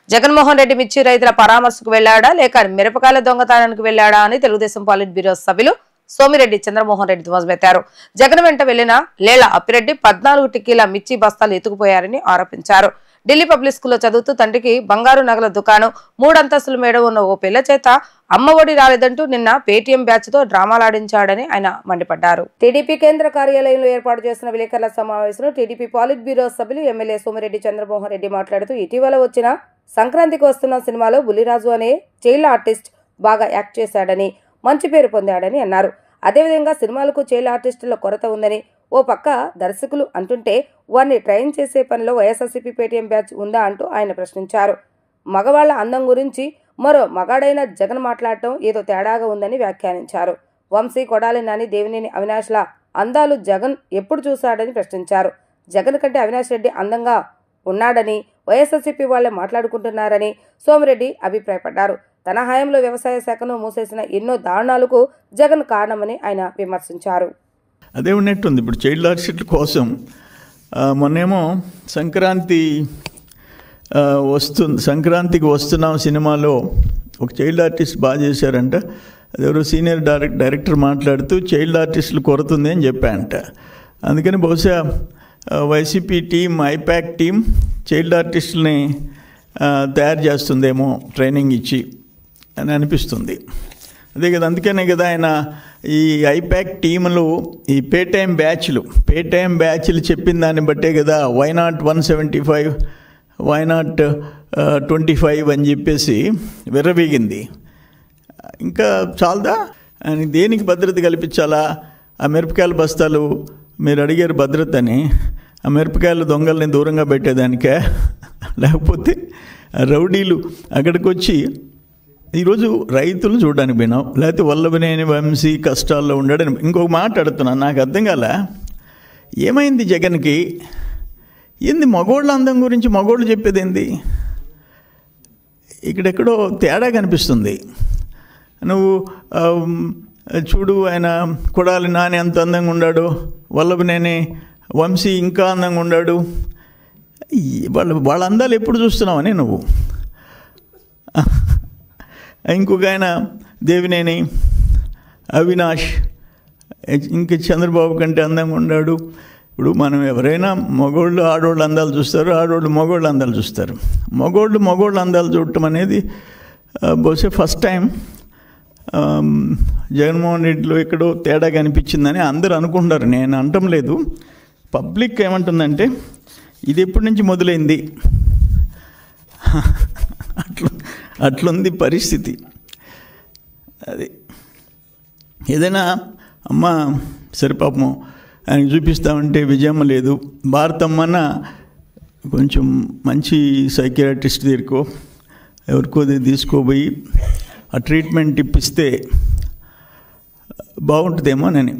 జగన్మోహన్ రెడ్డి మిర్చి రైతుల పరామర్శకు వెళ్లాడా లేక మిరపకాయల దొంగతనానికి వెళ్లాడా అని తెలుగుదేశం పాలిట్ బ్యూరో సభ్యులు సోమిరెడ్డి చంద్రమోహన్ రెడ్డి ధ్వజమెత్తారు. జగన్ వెంట వెళ్లిన లేళ్ల అప్పిరెడ్డి 14 టిక్కీల మిర్చి బస్తాలు ఎత్తుకుపోయారని ఆరోపించారు. ఢిల్లీ పబ్లిక్ స్కూల్లో చదువుతూ తండ్రికి బంగారు నగల దుకాణం 3 అంతస్తుల మేడ ఉన్న ఓ పిల్ల చేత అమ్మఒడి రాలేదంటూ నిన్న పేటీఎం బ్యాచ్ తో డ్రామాలాడించాడని ఆయన మండిపడ్డారు. టీడీపీ కేంద్ర కార్యాలయంలో ఏర్పాటు చేసిన విలేకరుల సమావేశంలో టీడీపీ పాలిట్ బ్యూరో సభ్యులు ఎమ్మెల్యే సోమిరెడ్డి చంద్రమోహన్ రెడ్డి మాట్లాడుతూ ఇటీవల వచ్చిన సంక్రాంతికి వస్తున్న సినిమాలో బుల్లిరాజు అనే చైల్డ్ ఆర్టిస్ట్ బాగా యాక్ట్ చేశాడని, మంచి పేరు పొందాడని అన్నారు. అదేవిధంగా సినిమాలకు చైల్డ్ ఆర్టిస్టుల కొరత ఉందని ఓ పక్క దర్శకులు అంటుంటే వారిని ట్రైన్ చేసే పనిలో వైఎస్ఆర్సీపీ పేటీఎం బ్యాచ్ ఉందా అంటూ ఆయన ప్రశ్నించారు. మగవాళ్ల అందం గురించి మరో మగాడైన జగన్ మాట్లాడటం ఏదో తేడాగా ఉందని వ్యాఖ్యానించారు. వంశీ, కొడాలి నాని, దేవినేని అవినాష్ల అందాలు జగన్ ఎప్పుడు చూశాడని ప్రశ్నించారు. జగన్ కంటే అవినాష్ రెడ్డి అందంగా ఉన్నాడని వైఎస్ఆర్సీపీ వాళ్లే మాట్లాడుకుంటున్నారని సోమిరెడ్డి అభిప్రాయపడ్డారు. తన హయాంలో వ్యవసాయ శాఖను మూసేసిన ఎన్నో దారుణాలకు జగన్ కారణమని ఆయన విమర్శించారు. అదే ఉన్నట్టుంది. ఇప్పుడు చైల్డ్ ఆర్టిస్టుల కోసం మొన్నేమో సంక్రాంతికి వస్తున్నాం సినిమాలో ఒక చైల్డ్ ఆర్టిస్ట్ బాగా చేశారంట. అదెవరో సీనియర్ డైరెక్టర్ మాట్లాడుతూ చైల్డ్ ఆర్టిస్టులు కొరత ఉంది అని చెప్పారంట. అందుకని బహుశా YCP team, IPAC team child ఆర్టిస్టులని తయారు చేస్తుందేమో ట్రైనింగ్ ఇచ్చి అని అనిపిస్తుంది. అదే కదా, అందుకనే కదా ఆయన ఈ ఐపాక్ టీములు ఈ పేటీఎం బ్యాచ్లు చెప్పిన దాన్ని బట్టే కదా వై నాట్ 175, వై నాట్ 25 అని చెప్పేసి విర్రవీగింది. ఇంకా చాలదా? ఆయన దేనికి భద్రత కల్పించాలా? ఆ మిరపకాయల బస్తాలు మీరు అడిగారు భద్రత అని, ఆ మిరపకాయల దొంగల్ని దూరంగా పెట్టేదానికే, లేకపోతే రౌడీలు అక్కడికి వచ్చి ఈరోజు రైతులు చూడడానికి పోయినావు, లేకపోతే వల్లభనేని వంశీ కష్టాల్లో ఉండడని. ఇంకొక మాట అడుగుతున్నాను, నాకు అర్థం కాల, ఏమైంది జగన్కి? ఏంది మగోళ్ళ అందం గురించి మగోళ్ళు చెప్పేది ఏంది? ఇక్కడెక్కడో తేడా కనిపిస్తుంది. నువ్వు చూడు, ఆయన కొడాలి నాని ఎంత అందంగా ఉన్నాడు, వల్లభనేని వంశీ ఇంకా అందంగా ఉన్నాడు. వాళ్ళ అందాలు ఎప్పుడు చూస్తున్నావని నువ్వు. ఇంకొక ఆయన దేవినేని అవినాష్ ఇంక చంద్రబాబు కంటే అందంగా ఉన్నాడు. ఇప్పుడు మనం ఎవరైనా మగోళ్ళు ఆడోళ్ళు అందాలు చూస్తారు, ఆడోళ్ళు మగోళ్ళు అందాలు చూస్తారు. మగోళ్ళు అందాలు చూడటం అనేది బహుశా ఫస్ట్ టైం జగన్మోహన్ రెడ్డిలో ఎక్కడో తేడా కనిపించిందని అందరూ అనుకుంటారు. నేను అనటం లేదు. పబ్లిక్ ఏమంటుందంటే ఇది ఎప్పటి నుంచి మొదలైంది, అట్లుంది పరిస్థితి. అది ఏదైనా అమ్మ సరే పాపం ఆయనకు చూపిస్తామంటే విజయమ్మ లేదు, భారతమ్మన కొంచెం మంచి సైకియాట్రిస్ట్ దగ్గరకో ఎవరికో తీసుకోపోయి ఆ ట్రీట్మెంట్ ఇప్పిస్తే బాగుంటుందేమో నేను